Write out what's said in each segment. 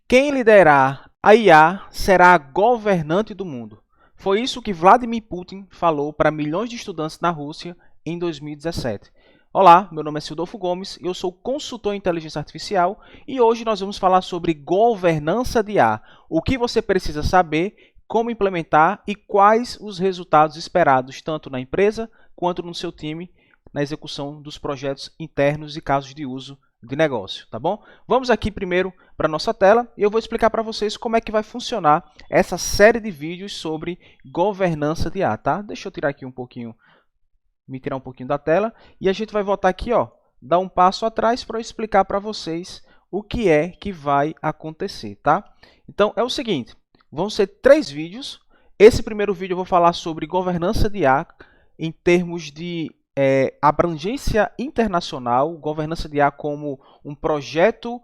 Quem liderar a IA será a governante do mundo. Foi isso que Vladimir Putin falou para milhões de estudantes na Rússia em 2017. Olá, meu nome é Sildolfo Gomes, eu sou consultor em inteligência artificial e hoje nós vamos falar sobre governança de IA, o que você precisa saber, como implementar e quais os resultados esperados tanto na empresa quanto no seu time na execução dos projetos internos e casos de uso de negócio, tá bom? Vamos aqui primeiro para a nossa tela e eu vou explicar para vocês como é que vai funcionar essa série de vídeos sobre governança de IA, tá? Deixa eu tirar aqui um pouquinho, me tirar um pouquinho da tela e a gente vai voltar aqui, ó, dar um passo atrás para eu explicar para vocês o que é que vai acontecer, tá? Então, é o seguinte, vão ser 3 vídeos. Esse primeiro vídeo eu vou falar sobre governança de IA em termos de abrangência internacional, governança de IA como um projeto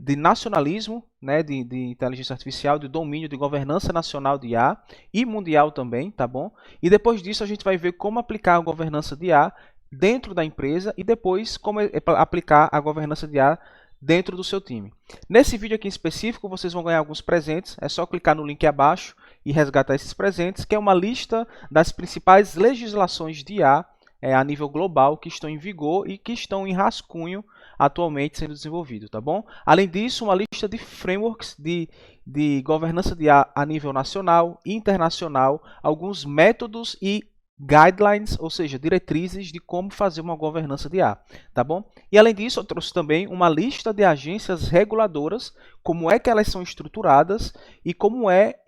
de nacionalismo, né, de inteligência artificial, de domínio de governança nacional de IA e mundial também, tá bom? E depois disso a gente vai ver como aplicar a governança de IA dentro da empresa e depois como aplicar a governança de IA dentro do seu time. Nesse vídeo aqui em específico, vocês vão ganhar alguns presentes, é só clicar no link abaixo e resgatar esses presentes, que é uma lista das principais legislações de IA a nível global que estão em vigor e que estão em rascunho atualmente sendo desenvolvido, tá bom? Além disso, uma lista de frameworks de governança de IA a nível nacional e internacional, alguns métodos e guidelines, ou seja, diretrizes de como fazer uma governança de IA, tá bom? E além disso, eu trouxe também uma lista de agências reguladoras, como é que elas são estruturadas e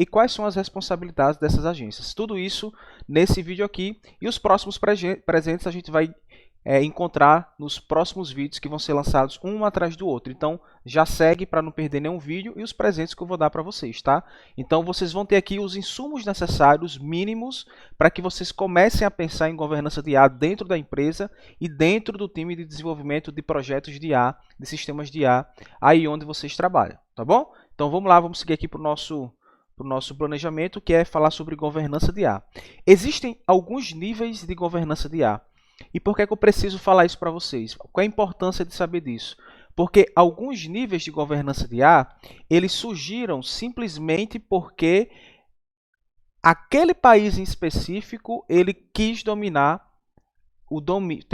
quais são as responsabilidades dessas agências. Tudo isso nesse vídeo aqui e os próximos presentes a gente vai encontrar nos próximos vídeos que vão ser lançados um atrás do outro. Então, já segue para não perder nenhum vídeo e os presentes que eu vou dar para vocês, tá? Então, vocês vão ter aqui os insumos necessários mínimos para que vocês comecem a pensar em governança de IA dentro da empresa e dentro do time de desenvolvimento de projetos de IA, de sistemas de IA, aí onde vocês trabalham, tá bom? Então, vamos lá, vamos seguir aqui para o nosso planejamento, que é falar sobre governança de IA. Existem alguns níveis de governança de IA. E por que eu preciso falar isso para vocês? Qual é a importância de saber disso? Porque alguns níveis de governança de IA, eles surgiram simplesmente porque aquele país em específico, ele quis ter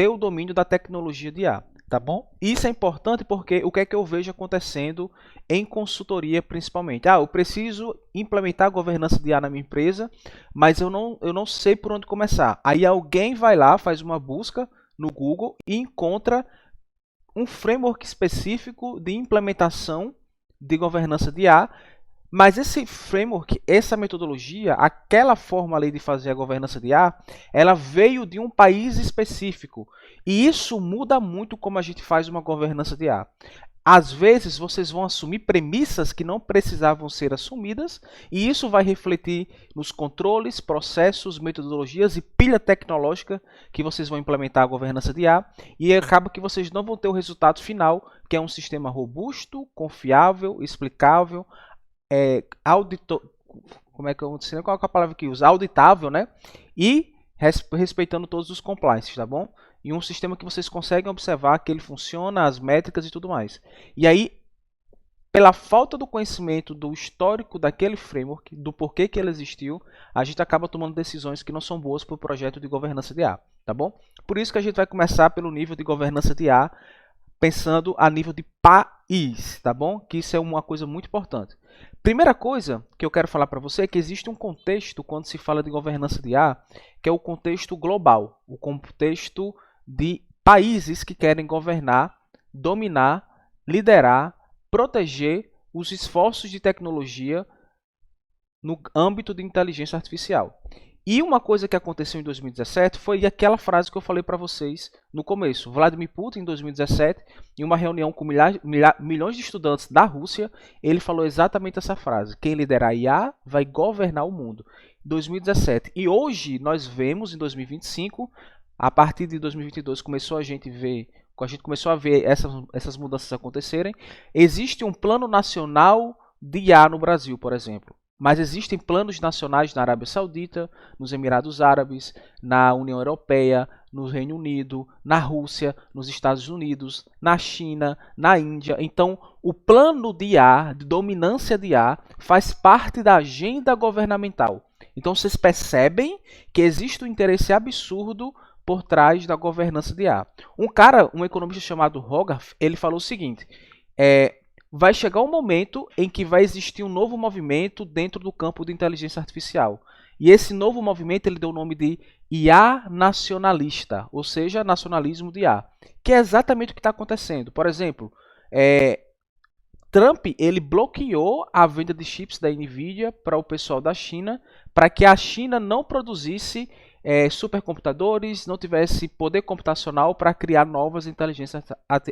o domínio da tecnologia de IA, tá bom? Isso é importante porque o que é que eu vejo acontecendo em consultoria principalmente? Eu preciso implementar a governança de IA na minha empresa, mas eu não sei por onde começar. Aí alguém vai lá, faz uma busca no Google e encontra um framework específico de implementação de governança de IA, mas esse framework, essa metodologia, aquela forma ali de fazer a governança de IA, ela veio de um país específico. E isso muda muito como a gente faz uma governança de IA. Às vezes, vocês vão assumir premissas que não precisavam ser assumidas, e isso vai refletir nos controles, processos, metodologias e pilha tecnológica que vocês vão implementar a governança de IA, e acaba que vocês não vão ter o resultado final, que é um sistema robusto, confiável, explicável, como é que eu sei qual é a palavra que usa? Auditável, né? E respeitando todos os compliances, tá bom? E um sistema que vocês conseguem observar que ele funciona, as métricas e tudo mais. E aí, pela falta do conhecimento do histórico daquele framework, do porquê que ele existiu, a gente acaba tomando decisões que não são boas para o projeto de governança de IA, tá bom? Por isso que a gente vai começar pelo nível de governança de IA, pensando a nível de país, tá bom? Que isso é uma coisa muito importante. Primeira coisa que eu quero falar para você é que existe um contexto quando se fala de governança de IA, que é o contexto global, o contexto de países que querem governar, dominar, liderar, proteger os esforços de tecnologia no âmbito de inteligência artificial. E uma coisa que aconteceu em 2017 foi aquela frase que eu falei para vocês no começo. Vladimir Putin, em 2017, em uma reunião com milhões de estudantes da Rússia, ele falou exatamente essa frase: quem liderar a IA vai governar o mundo. 2017. E hoje nós vemos, em 2025, a partir de 2022, a gente começou a ver essas mudanças acontecerem. Existe um plano nacional de IA no Brasil, por exemplo. Mas existem planos nacionais na Arábia Saudita, nos Emirados Árabes, na União Europeia, no Reino Unido, na Rússia, nos Estados Unidos, na China, na Índia. Então, o plano de IA, de dominância de IA, faz parte da agenda governamental. Então, vocês percebem que existe um interesse absurdo por trás da governança de IA. Um economista chamado Hogarth, ele falou o seguinte, vai chegar um momento em que vai existir um novo movimento dentro do campo de inteligência artificial. E esse novo movimento ele deu o nome de IA nacionalista, ou seja, nacionalismo de IA, que é exatamente o que está acontecendo. Por exemplo, Trump ele bloqueou a venda de chips da Nvidia para o pessoal da China, para que a China não produzisse supercomputadores, não tivesse poder computacional para criar novas inteligências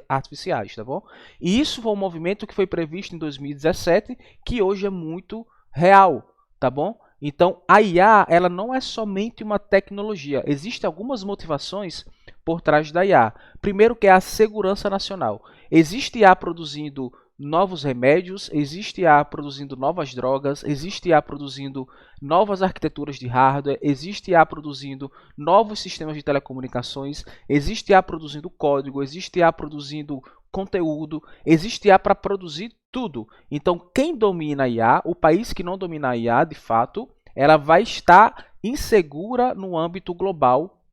artificiais, tá bom? E isso foi um movimento que foi previsto em 2017, que hoje é muito real, tá bom? Então, a IA ela não é somente uma tecnologia, existem algumas motivações por trás da IA. Primeiro que é a segurança nacional. Existe IA produzindo novos remédios, existe IA produzindo novas drogas, existe IA produzindo novas arquiteturas de hardware, existe IA produzindo novos sistemas de telecomunicações, existe IA produzindo código, existe IA produzindo conteúdo, existe IA para produzir tudo. Então, quem domina a IA, o país que não domina a IA, de fato, ela vai estar insegura no âmbito global,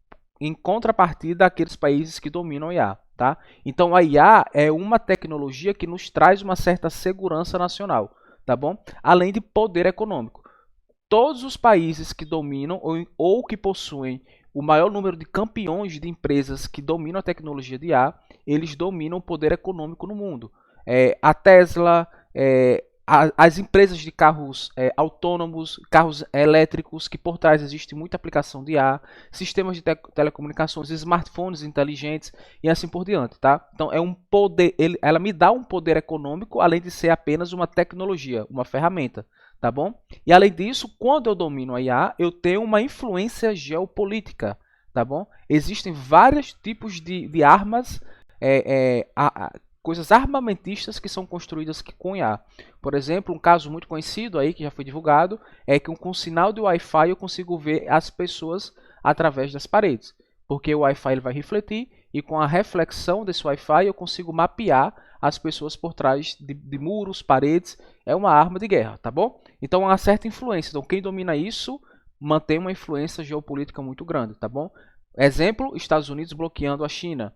em contrapartida daqueles países que dominam a IA. Tá? Então a IA é uma tecnologia que nos traz uma certa segurança nacional, tá bom? Além de poder econômico. Todos os países que dominam ou que possuem o maior número de campeões de empresas que dominam a tecnologia de IA, eles dominam o poder econômico no mundo. A Tesla, as empresas de carros autônomos, carros elétricos, que por trás existe muita aplicação de IA, sistemas de telecomunicações, smartphones inteligentes e assim por diante, tá? Então é um poder, ela me dá um poder econômico, além de ser apenas uma tecnologia, uma ferramenta, tá bom? E além disso, quando eu domino a IA, eu tenho uma influência geopolítica, tá bom? Existem vários tipos de armas, coisas armamentistas que são construídas com IA. Por exemplo, um caso muito conhecido aí que já foi divulgado é que com sinal de Wi-Fi eu consigo ver as pessoas através das paredes, porque o Wi-Fi ele vai refletir e com a reflexão desse Wi-Fi eu consigo mapear as pessoas por trás de muros, paredes. É uma arma de guerra, tá bom? Então há uma certa influência. Então quem domina isso mantém uma influência geopolítica muito grande, tá bom? Exemplo, Estados Unidos bloqueando a China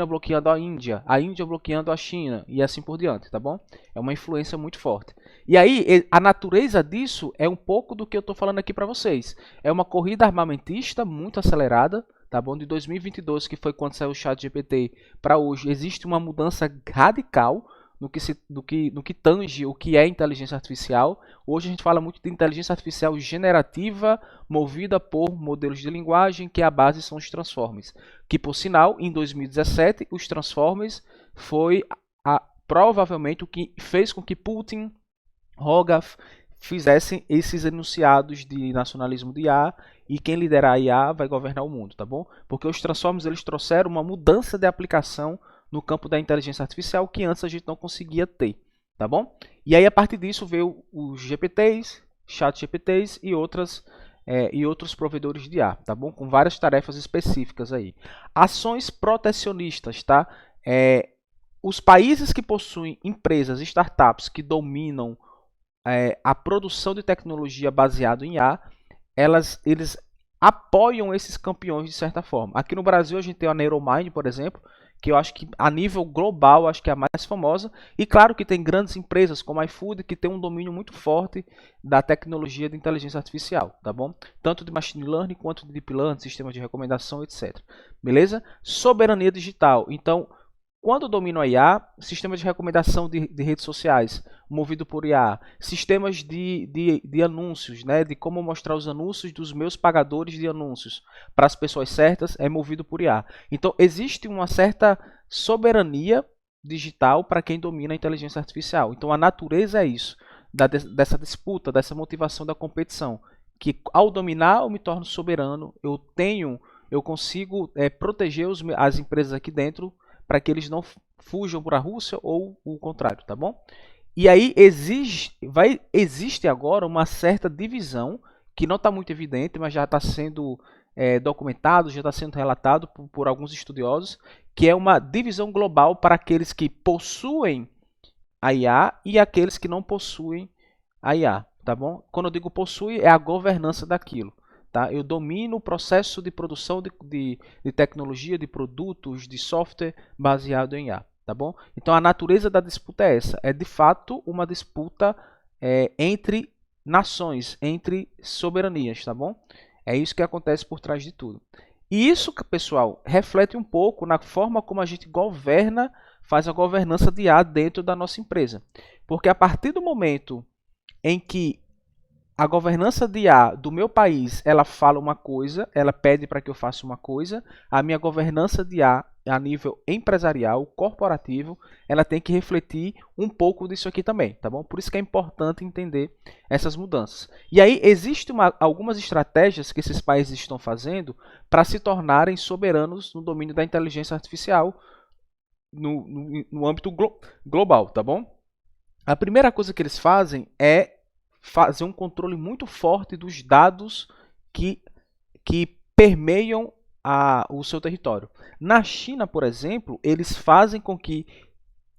bloqueando a Índia bloqueando a China e assim por diante, tá bom? É uma influência muito forte. E aí, a natureza disso é um pouco do que eu estou falando aqui para vocês. É uma corrida armamentista muito acelerada, tá bom? De 2022, que foi quando saiu o ChatGPT, para hoje, existe uma mudança radical no que tange o que é inteligência artificial. Hoje a gente fala muito de inteligência artificial generativa, movida por modelos de linguagem, que a base são os transformers. Que, por sinal, em 2017, os transformers foi provavelmente o que fez com que Putin, Hogarth, fizessem esses enunciados de nacionalismo de IA, e quem liderar a IA vai governar o mundo, tá bom? Porque os transformers eles trouxeram uma mudança de aplicação no campo da inteligência artificial que antes a gente não conseguia ter, tá bom? E aí a partir disso veio os GPTs, ChatGPTs e outros provedores de IA, tá bom? Com várias tarefas específicas aí. Ações protecionistas, tá? Os países que possuem empresas, startups que dominam a produção de tecnologia baseada em IA, eles apoiam esses campeões de certa forma. Aqui no Brasil a gente tem a Neuromind, por exemplo, que eu acho que a nível global acho que é a mais famosa, e claro que tem grandes empresas como a iFood que tem um domínio muito forte da tecnologia de inteligência artificial, tá bom? Tanto de machine learning quanto de deep learning, sistemas de recomendação, etc. Beleza? Soberania digital. Então, quando eu domino a IA, sistemas de recomendação de redes sociais, movido por IA, sistemas de anúncios, né, de como mostrar os anúncios dos meus pagadores de anúncios para as pessoas certas, é movido por IA. Então, existe uma certa soberania digital para quem domina a inteligência artificial. Então, a natureza é isso, dessa disputa, dessa motivação da competição, que ao dominar eu me torno soberano, eu consigo proteger as empresas aqui dentro, para que eles não fujam para a Rússia ou o contrário, tá bom? E aí existe agora uma certa divisão, que não está muito evidente, mas já está sendo documentado, já está sendo relatado por alguns estudiosos, que é uma divisão global para aqueles que possuem a IA e aqueles que não possuem a IA, tá bom? Quando eu digo possui, é a governança daquilo. Tá? Eu domino o processo de produção de tecnologia, de produtos, de software baseado em IA. Tá bom? Então a natureza da disputa é essa. É de fato uma disputa entre nações, entre soberanias. Tá bom? É isso que acontece por trás de tudo. E isso, pessoal, reflete um pouco na forma como a gente governa, faz a governança de IA dentro da nossa empresa. Porque a partir do momento em que a governança de IA do meu país, ela fala uma coisa, ela pede para que eu faça uma coisa, a minha governança de IA a nível empresarial, corporativo, ela tem que refletir um pouco disso aqui também, tá bom? Por isso que é importante entender essas mudanças. E aí existem algumas estratégias que esses países estão fazendo para se tornarem soberanos no domínio da inteligência artificial no âmbito global, tá bom? A primeira coisa que eles fazem é fazer um controle muito forte dos dados que permeiam o seu território. Na China, por exemplo, eles fazem com que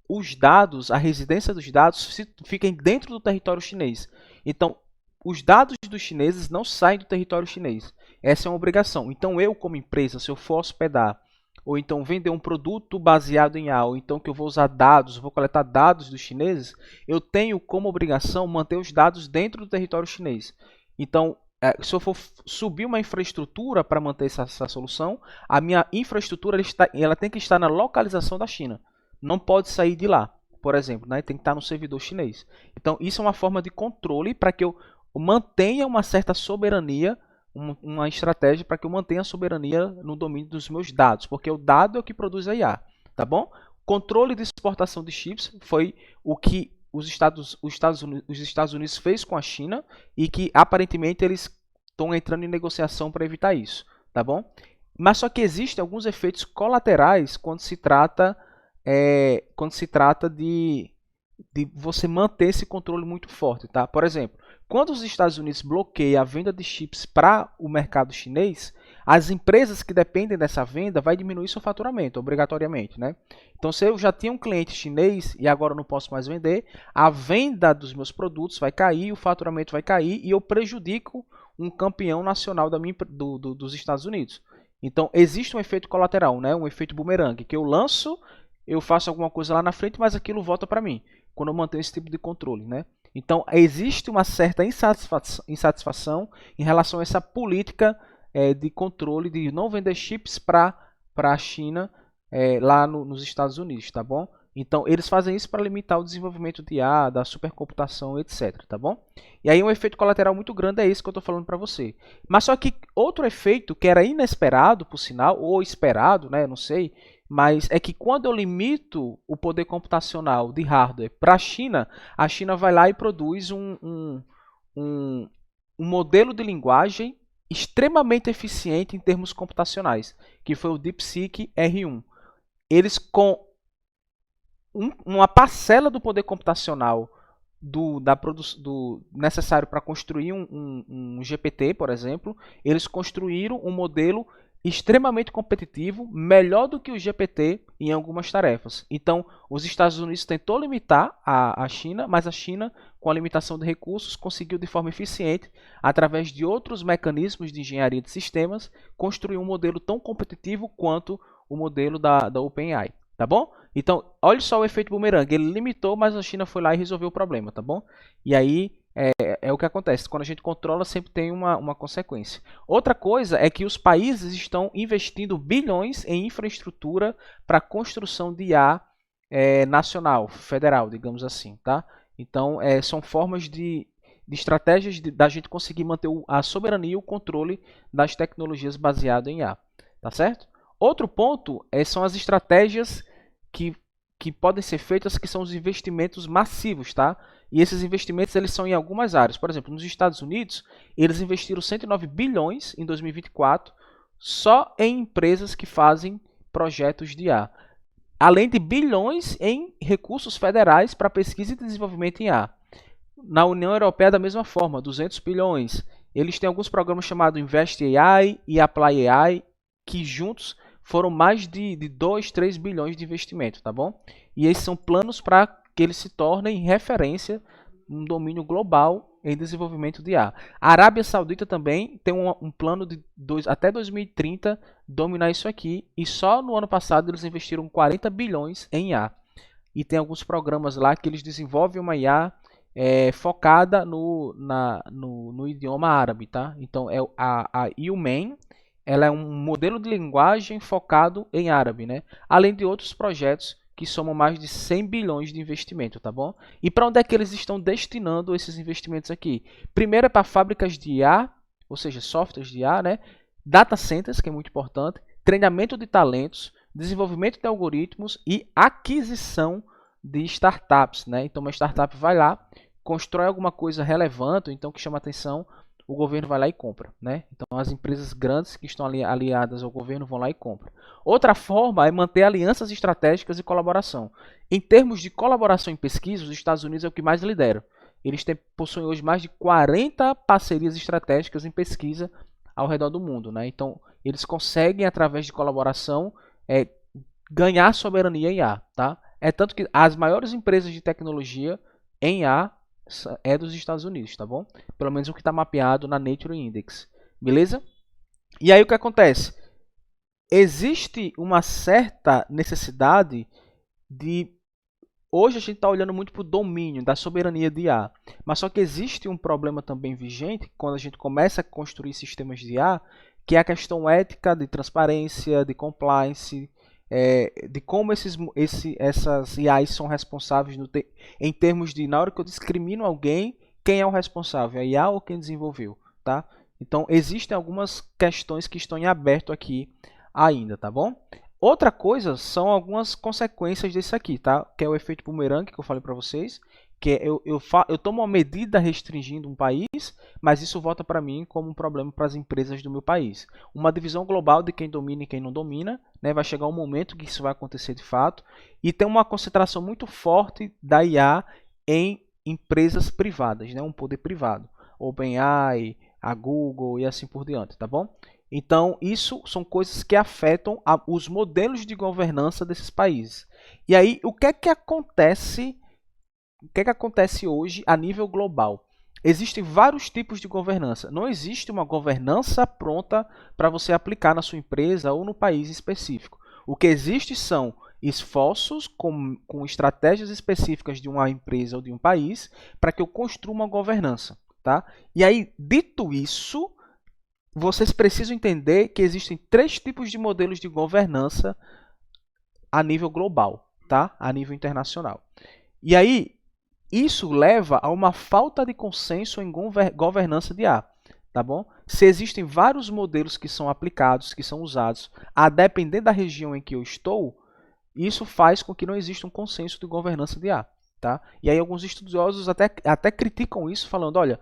os dados, a residência dos dados, fiquem dentro do território chinês. Então, os dados dos chineses não saem do território chinês. Essa é uma obrigação. Então, eu, como empresa, se eu for hospedar ou então vender um produto baseado em IA, ou então que eu vou usar dados, vou coletar dados dos chineses, eu tenho como obrigação manter os dados dentro do território chinês. Então, se eu for subir uma infraestrutura para manter essa solução, a minha infraestrutura ela tem que estar na localização da China. Não pode sair de lá, por exemplo, né? Tem que estar no servidor chinês. Então, isso é uma forma de controle para que eu mantenha uma certa soberania, uma estratégia para que eu mantenha a soberania no domínio dos meus dados, porque o dado é o que produz a IA, tá bom? Controle de exportação de chips foi o que os Estados Unidos fez com a China e que aparentemente eles estão entrando em negociação para evitar isso, tá bom? Mas só que existem alguns efeitos colaterais quando se trata de você manter esse controle muito forte, tá? Por exemplo, quando os Estados Unidos bloqueiam a venda de chips para o mercado chinês, as empresas que dependem dessa venda vai diminuir seu faturamento, obrigatoriamente, né? Então, se eu já tinha um cliente chinês e agora não posso mais vender, a venda dos meus produtos vai cair, o faturamento vai cair e eu prejudico um campeão nacional dos Estados Unidos. Então, existe um efeito colateral, né? Um efeito bumerangue, que eu lanço, eu faço alguma coisa lá na frente, mas aquilo volta para mim, quando eu mantenho esse tipo de controle, né? Então, existe uma certa insatisfação em relação a essa política de controle de não vender chips para a China lá nos Estados Unidos, tá bom? Então, eles fazem isso para limitar o desenvolvimento de IA, da supercomputação, etc, tá bom? E aí um efeito colateral muito grande é esse que eu estou falando para você. Mas só que outro efeito que era inesperado, por sinal, ou esperado, né, não sei, mas é que quando eu limito o poder computacional de hardware para a China vai lá e produz um modelo de linguagem extremamente eficiente em termos computacionais, que foi o DeepSeek R1. Eles, com uma parcela do poder computacional necessário para construir um GPT, por exemplo, eles construíram um modelo extremamente competitivo, melhor do que o GPT em algumas tarefas. Então, os Estados Unidos tentou limitar a China, mas a China, com a limitação de recursos, conseguiu de forma eficiente, através de outros mecanismos de engenharia de sistemas, construir um modelo tão competitivo quanto o modelo da OpenAI. Tá bom? Então, olha só o efeito bumerangue. Ele limitou, mas a China foi lá e resolveu o problema, tá bom? E aí é o que acontece. Quando a gente controla, sempre tem uma consequência. Outra coisa é que os países estão investindo bilhões em infraestrutura para a construção de IA nacional, federal, digamos assim, tá? Então, são formas de estratégias da gente conseguir manter a soberania e o controle das tecnologias baseado em IA, tá certo? Outro ponto são as estratégias que podem ser feitas, que são os investimentos massivos, tá? E esses investimentos eles são em algumas áreas. Por exemplo, nos Estados Unidos, eles investiram 109 bilhões em 2024 só em empresas que fazem projetos de IA. além de bilhões em recursos federais para pesquisa e desenvolvimento em IA. Na União Europeia, da mesma forma, 200 bilhões. Eles têm alguns programas chamados Invest AI e Apply AI, que juntos foram mais de 2, 3 bilhões de investimento, tá bom? E esses são planos para que eles se tornem referência num domínio global em desenvolvimento de IA. A Arábia Saudita também tem um plano de até 2030 dominar isso aqui, e só no ano passado eles investiram 40 bilhões em IA. E tem alguns programas lá que eles desenvolvem uma IA focada no idioma árabe, tá? Então a UMain, ela é um modelo de linguagem focado em árabe, né? Além de outros projetos que somam mais de 100 bilhões de investimento, tá bom? E para onde é que eles estão destinando esses investimentos aqui? Primeiro é para fábricas de IA, ou seja, softwares de IA, né? Data centers, que é muito importante, treinamento de talentos, desenvolvimento de algoritmos e aquisição de startups, né? Então uma startup vai lá, constrói alguma coisa relevante, então que chama atenção, o governo vai lá e compra, né? Então as empresas grandes que estão aliadas ao governo vão lá e compram. Outra forma é manter alianças estratégicas e colaboração. Em termos de colaboração em pesquisa, os Estados Unidos é o que mais lidera. Eles possuem hoje mais de 40 parcerias estratégicas em pesquisa ao redor do mundo, né? Então eles conseguem, através de colaboração, ganhar soberania em IA, tá? É tanto que as maiores empresas de tecnologia em IA é dos Estados Unidos, tá bom? Pelo menos o que está mapeado na Nature Index, beleza? E aí o que acontece? Existe uma certa necessidade de... Hoje a gente está olhando muito para o domínio da soberania de IA, mas só que existe um problema também vigente quando a gente começa a construir sistemas de IA, que é a questão ética, de transparência, de compliance, de como essas IAs são responsáveis em termos de, na hora que eu discrimino alguém, quem é o responsável, a IA ou quem desenvolveu, tá? Então, existem algumas questões que estão em aberto aqui ainda, tá bom? Outra coisa são algumas consequências disso aqui, tá? Que é o efeito bumerangue que eu falei para vocês, que é eu tomo uma medida restringindo um país, mas isso volta para mim como um problema para as empresas do meu país. Uma divisão global de quem domina e quem não domina, né? Vai chegar um momento que isso vai acontecer de fato, e tem uma concentração muito forte da IA em empresas privadas, né? Um poder privado, OpenAI, a Google e assim por diante, tá bom? Então, isso são coisas que afetam os modelos de governança desses países. E aí, o que é que acontece hoje a nível global? Existem vários tipos de governança. Não existe uma governança pronta para você aplicar na sua empresa ou no país específico. O que existe são esforços com estratégias específicas de uma empresa ou de um país para que eu construa uma governança. Tá? E aí, dito isso, vocês precisam entender que existem 3 tipos de modelos de governança a nível global, tá? A nível internacional. E aí, isso leva a uma falta de consenso em governança de IA, tá bom? Se existem vários modelos que são aplicados, que são usados, a depender da região em que eu estou, isso faz com que não exista um consenso de governança de IA, tá? E aí alguns estudiosos até criticam isso, falando, olha,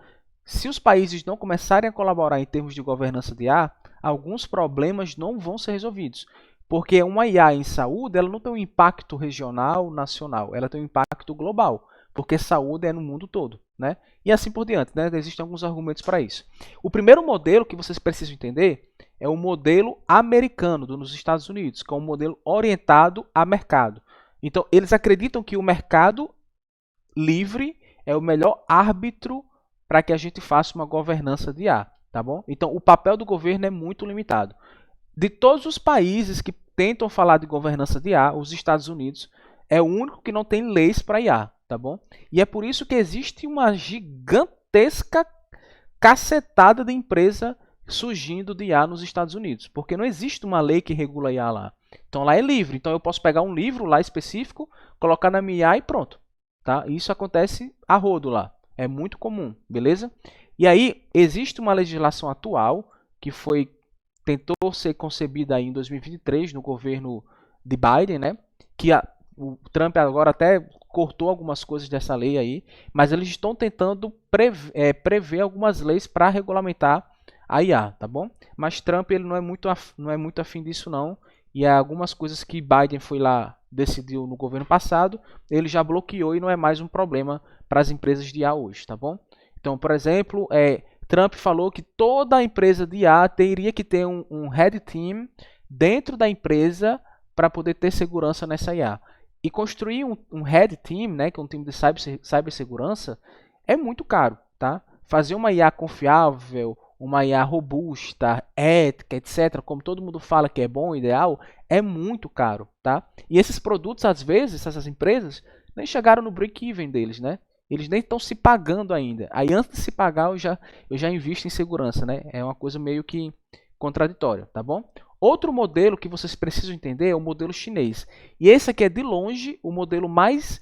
se os países não começarem a colaborar em termos de governança de IA, alguns problemas não vão ser resolvidos. Porque uma IA em saúde, ela não tem um impacto regional, nacional, ela tem um impacto global, porque saúde é no mundo todo, né? E assim por diante, né? Existem alguns argumentos para isso. O primeiro modelo que vocês precisam entender é o modelo americano dos Estados Unidos, que é um modelo orientado a mercado. Então, eles acreditam que o mercado livre é o melhor árbitro para que a gente faça uma governança de IA, tá bom? Então, o papel do governo é muito limitado. De todos os países que tentam falar de governança de IA, os Estados Unidos é o único que não tem leis para IA, tá bom? E é por isso que existe uma gigantesca cacetada de empresa surgindo de IA nos Estados Unidos, porque não existe uma lei que regula IA lá. Então lá é livre, então eu posso pegar um livro lá específico, colocar na minha IA e pronto, tá? Isso acontece a rodo lá. É muito comum, beleza? E aí, existe uma legislação atual que tentou ser concebida aí em 2023 no governo de Biden, né? Que o Trump agora até cortou algumas coisas dessa lei aí, mas eles estão tentando prever algumas leis para regulamentar a IA, tá bom? Mas Trump ele não é muito afim disso não, e algumas coisas que Biden foi lá, decidiu no governo passado, ele já bloqueou e não é mais um problema para as empresas de IA hoje, tá bom? Então, por exemplo, Trump falou que toda empresa de IA teria que ter um Red Team dentro da empresa para poder ter segurança nessa IA. E construir um Red Team, né, que é um time de cibersegurança, é muito caro, tá? Fazer uma IA confiável, uma IA robusta, ética, etc., como todo mundo fala que é bom, ideal, é muito caro, tá? E esses produtos, às vezes, essas empresas, nem chegaram no break-even deles, né? Eles nem estão se pagando ainda. Aí, antes de se pagar, eu já invisto em segurança, né? É uma coisa meio que contraditória, tá bom? Outro modelo que vocês precisam entender é o modelo chinês. E esse aqui é, de longe, o modelo mais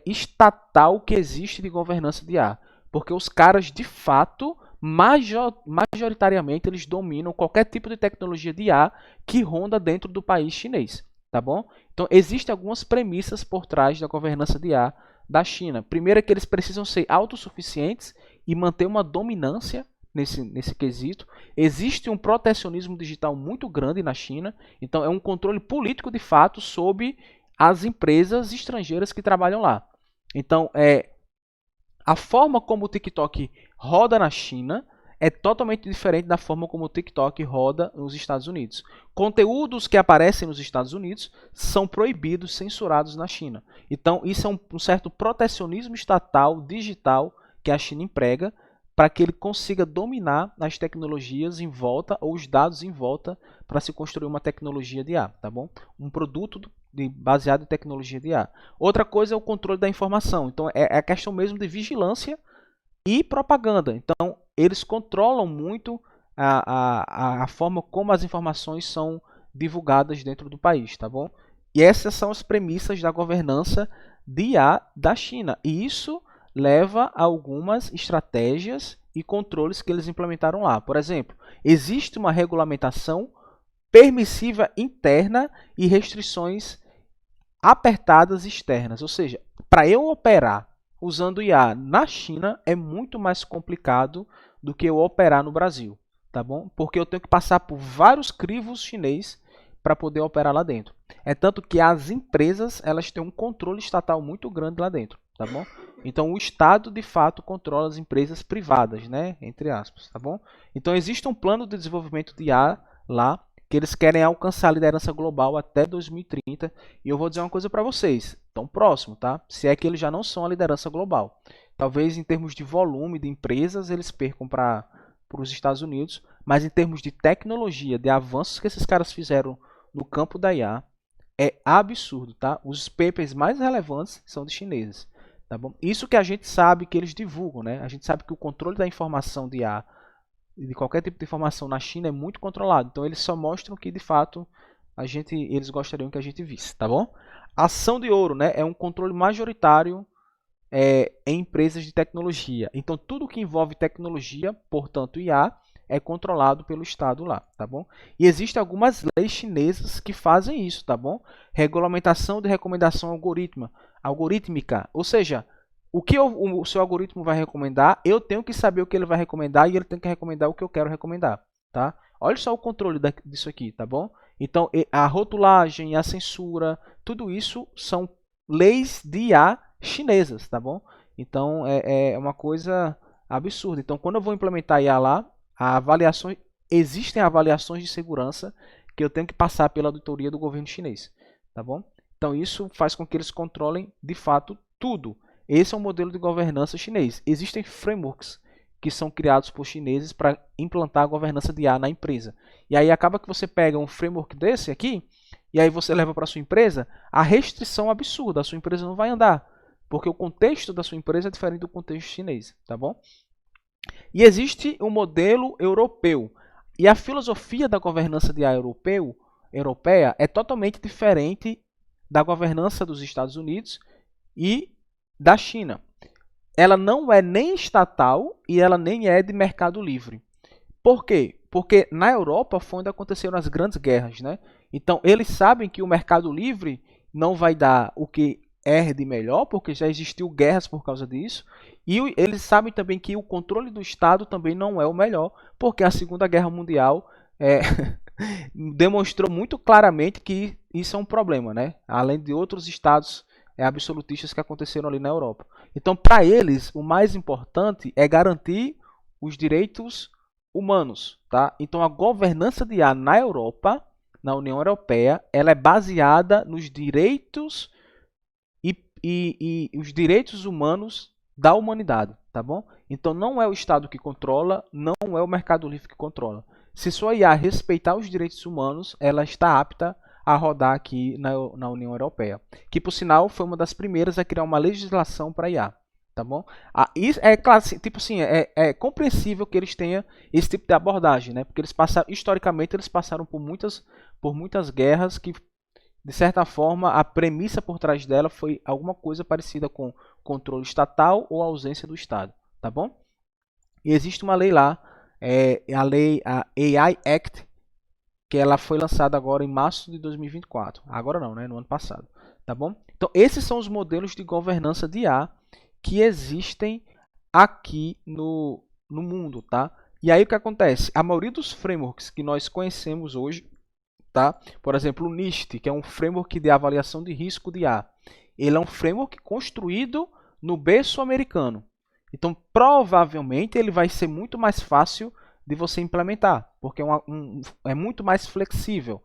estatal que existe de governança de IA. Porque os caras, de fato, majoritariamente, eles dominam qualquer tipo de tecnologia de IA que ronda dentro do país chinês, tá bom? Então, existem algumas premissas por trás da governança de IA da China. Primeiro é que eles precisam ser autossuficientes e manter uma dominância nesse quesito. Existe um protecionismo digital muito grande na China, então é um controle político de fato sobre as empresas estrangeiras que trabalham lá. Então, a forma como o TikTok roda na China é totalmente diferente da forma como o TikTok roda nos Estados Unidos. Conteúdos que aparecem nos Estados Unidos são proibidos, censurados na China. Então, isso é um certo protecionismo estatal, digital, que a China emprega para que ele consiga dominar as tecnologias em volta ou os dados em volta para se construir uma tecnologia de IA, tá bom? Um produto baseado em tecnologia de IA. Outra coisa é o controle da informação. Então, é a questão mesmo de vigilância e propaganda. Então, eles controlam muito a forma como as informações são divulgadas dentro do país, tá bom? E essas são as premissas da governança de IA da China. E isso leva a algumas estratégias e controles que eles implementaram lá. Por exemplo, existe uma regulamentação permissiva interna e restrições apertadas externas. Ou seja, para eu operar usando IA na China é muito mais complicado do que eu operar no Brasil, tá bom? Porque eu tenho que passar por vários crivos chinês para poder operar lá dentro. É tanto que as empresas, elas têm um controle estatal muito grande lá dentro, tá bom? Então o Estado de fato controla as empresas privadas, né, entre aspas, tá bom? Então existe um plano de desenvolvimento de IA lá que eles querem alcançar a liderança global até 2030. E eu vou dizer uma coisa para vocês, tão próximo, tá? Se é que eles já não são a liderança global. Talvez em termos de volume de empresas eles percam para os Estados Unidos, mas em termos de tecnologia, de avanços que esses caras fizeram no campo da IA, é absurdo, tá? Os papers mais relevantes são de chineses, tá bom? Isso que a gente sabe que eles divulgam, né? A gente sabe que o controle da informação de IA, de qualquer tipo de informação na China, é muito controlado. Então eles só mostram que de fato eles gostariam que a gente visse, tá bom? Ação de ouro, né, é um controle majoritário em empresas de tecnologia. Então tudo que envolve tecnologia, portanto IA, é controlado pelo Estado lá, tá bom? E existem algumas leis chinesas que fazem isso, tá bom? Regulamentação de recomendação algorítmica, ou seja, o que o seu algoritmo vai recomendar, eu tenho que saber o que ele vai recomendar e ele tem que recomendar o que eu quero recomendar, tá? Olha só o controle disso aqui, tá bom? Então, a rotulagem, a censura, tudo isso são leis de IA chinesas, tá bom? Então, é uma coisa absurda. Então, quando eu vou implementar IA lá, existem avaliações de segurança que eu tenho que passar pela auditoria do governo chinês, tá bom? Então, isso faz com que eles controlem, de fato, tudo. Esse é um modelo de governança chinês. Existem frameworks que são criados por chineses para implantar a governança de IA na empresa. E aí acaba que você pega um framework desse aqui, e aí você leva para a sua empresa, a restrição absurda, a sua empresa não vai andar, porque o contexto da sua empresa é diferente do contexto chinês, tá bom? E existe um modelo europeu, e a filosofia da governança de IA europeia é totalmente diferente da governança dos Estados Unidos e da China. Ela não é nem estatal e ela nem é de mercado livre. Por quê? Porque na Europa foi onde aconteceram as grandes guerras, né? Então eles sabem que o mercado livre não vai dar o que é de melhor, porque já existiu guerras por causa disso. E eles sabem também que o controle do Estado também não é o melhor, porque a Segunda Guerra Mundial demonstrou muito claramente que isso é um problema, né? Além de outros estados absolutistas que aconteceram ali na Europa. Então, para eles, o mais importante é garantir os direitos humanos, tá? Então, a governança de IA na Europa, na União Europeia, ela é baseada nos direitos e os direitos humanos da humanidade, tá bom? Então, não é o Estado que controla, não é o mercado livre que controla. Se sua IA respeitar os direitos humanos, ela está apta a rodar aqui na União Europeia, que por sinal foi uma das primeiras a criar uma legislação para IA, tá bom? Isso é claro, tipo assim, é compreensível que eles tenham esse tipo de abordagem, né? Porque eles passaram, historicamente, eles passaram por muitas guerras que, de certa forma, a premissa por trás dela foi alguma coisa parecida com controle estatal ou ausência do Estado, tá bom? E existe uma lei lá, a AI Act, que ela foi lançada agora em março de 2024. Agora não, né? No ano passado, tá bom? Então, esses são os modelos de governança de IA que existem aqui no mundo, tá? E aí o que acontece? A maioria dos frameworks que nós conhecemos hoje, tá? Por exemplo, o NIST, que é um framework de avaliação de risco de IA. Ele é um framework construído no berço americano. Então, provavelmente, ele vai ser muito mais fácil de você implementar, porque é muito mais flexível.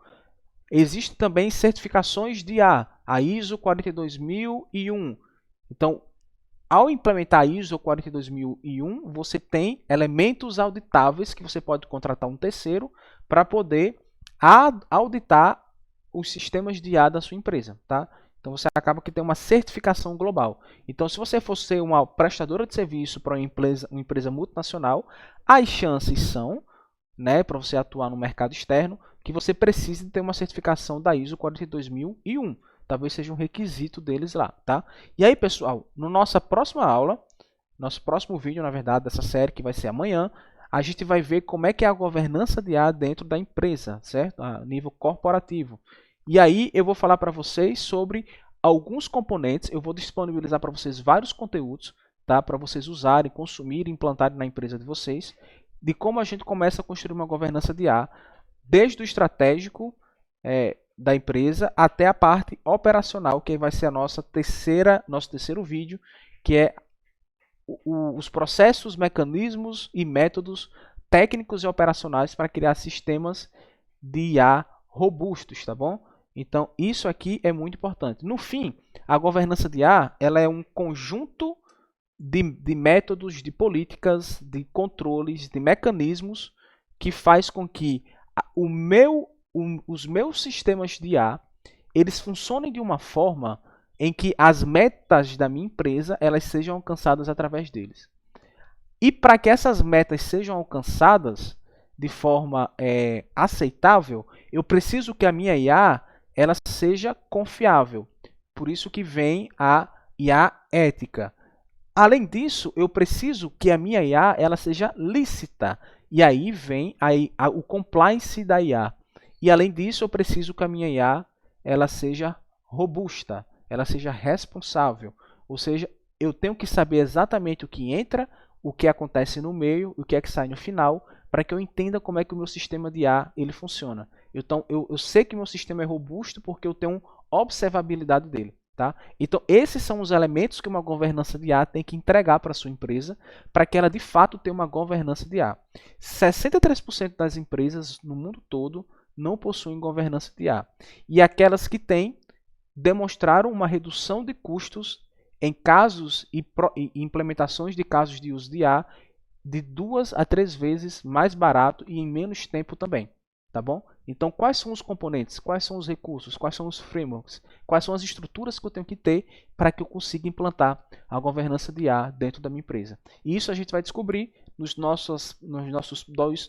Existem também certificações de IA, a ISO 42001. Então, ao implementar a ISO 42001, você tem elementos auditáveis que você pode contratar um terceiro para poder auditar os sistemas de IA da sua empresa, tá? Então você acaba que tem uma certificação global. Então, se você for ser uma prestadora de serviço para uma empresa multinacional, as chances são, né, para você atuar no mercado externo, que você precise ter uma certificação da ISO 42001. Talvez seja um requisito deles lá, tá? E aí, pessoal, na nossa próxima aula, nosso próximo vídeo, na verdade, dessa série, que vai ser amanhã, a gente vai ver como é que é a governança de IA dentro da empresa, certo? A nível corporativo. E aí eu vou falar para vocês sobre alguns componentes, eu vou disponibilizar para vocês vários conteúdos, tá? Para vocês usarem, consumirem, implantarem na empresa de vocês, de como a gente começa a construir uma governança de IA, desde o estratégico da empresa até a parte operacional, que vai ser a nosso terceiro vídeo, que é os processos, mecanismos e métodos técnicos e operacionais para criar sistemas de IA robustos, tá bom? Então, isso aqui é muito importante. No fim, a governança de IA ela é um conjunto de métodos, de políticas, de controles, de mecanismos que faz com que os meus sistemas de IA eles funcionem de uma forma em que as metas da minha empresa elas sejam alcançadas através deles. E para que essas metas sejam alcançadas de forma aceitável, eu preciso que a minha IA ela seja confiável. Por isso que vem a IA ética. Além disso, eu preciso que a minha IA ela seja lícita. E aí vem o compliance da IA. E além disso, eu preciso que a minha IA ela seja robusta, ela seja responsável. Ou seja, eu tenho que saber exatamente o que entra, o que acontece no meio, o que é que sai no final, para que eu entenda como é que o meu sistema de IA ele funciona. Então, eu sei que meu sistema é robusto porque eu tenho observabilidade dele. Tá? Então, esses são os elementos que uma governança de IA tem que entregar para a sua empresa para que ela, de fato, tenha uma governança de IA. 63% das empresas no mundo todo não possuem governança de IA. E aquelas que têm demonstraram uma redução de custos em casos e implementações de casos de uso de IA de 2 a 3 vezes mais barato e em menos tempo também. Tá bom? Então, quais são os componentes? Quais são os recursos? Quais são os frameworks? Quais são as estruturas que eu tenho que ter para que eu consiga implantar a governança de IA dentro da minha empresa? E isso a gente vai descobrir nos nossos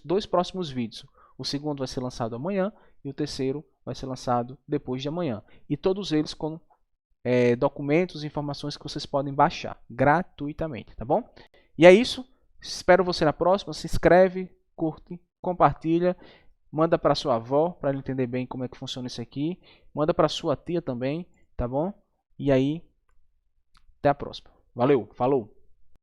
dois próximos vídeos. O segundo vai ser lançado amanhã e o terceiro vai ser lançado depois de amanhã. E todos eles com documentos e informações que vocês podem baixar gratuitamente, tá bom? E é isso. Espero você na próxima. Se inscreve, curte, compartilha. Manda para sua avó, para ela entender bem como é que funciona isso aqui. Manda para sua tia também, tá bom? E aí, até a próxima. Valeu, falou!